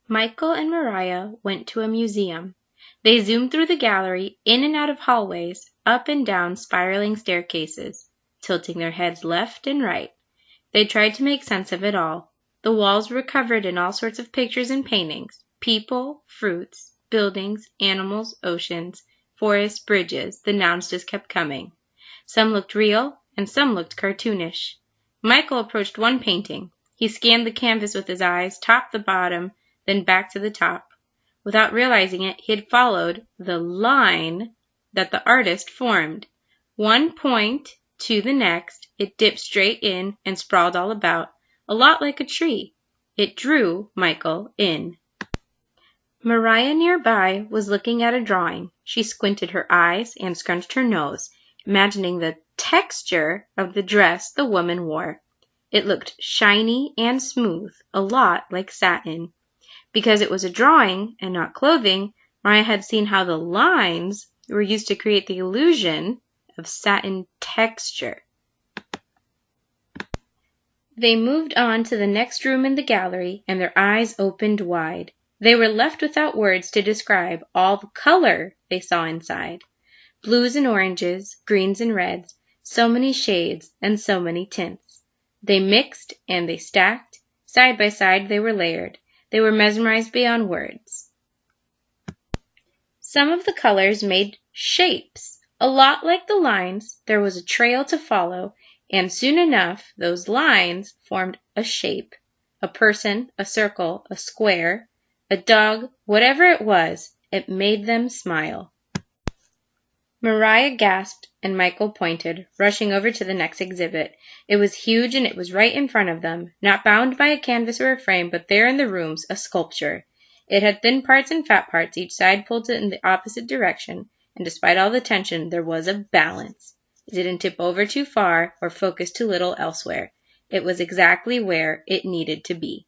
Michael and Mariah went to a museum. They zoomed through the gallery, in and out of hallways, up and down spiraling staircases, tilting their heads left and right. They tried to make sense of it all. The walls were covered in all sorts of pictures and paintings, people, fruits, buildings, animals, oceans, forests, bridges. The nouns just kept coming. Some looked real, and some looked cartoonish. Michael approached one painting. He scanned the canvas with his eyes, top to bottom, then back to the top. Without realizing it, he had followed the line that the artist formed. One point to the next, it dipped straight in and sprawled all about, a lot like a tree. It drew Michael in. Mariah nearby was looking at a drawing. She squinted her eyes and scrunched her nose, imagining the texture of the dress the woman wore. It looked shiny and smooth, a lot like satin. Because it was a drawing and not clothing, Mariah had seen how the lines were used to create the illusion of satin texture. They moved on to the next room in the gallery, and their eyes opened wide. They were left without words to describe all the color they saw inside. Blues and oranges, greens and reds, so many shades and so many tints. They mixed and they stacked. Side by side they were layered. They were mesmerized beyond words. Some of the colors made shapes. A lot like the lines, there was a trail to follow, and soon enough those lines formed a shape. A person, a circle, a square, a dog, whatever it was, it made them smile. Mariah gasped and Michael pointed, rushing over to the next exhibit. It was huge and it was right in front of them, not bound by a canvas or a frame, but there in the rooms, a sculpture. It had thin parts and fat parts, each side pulled it in the opposite direction, and despite all the tension, there was a balance. It didn't tip over too far or focus too little elsewhere. It was exactly where it needed to be.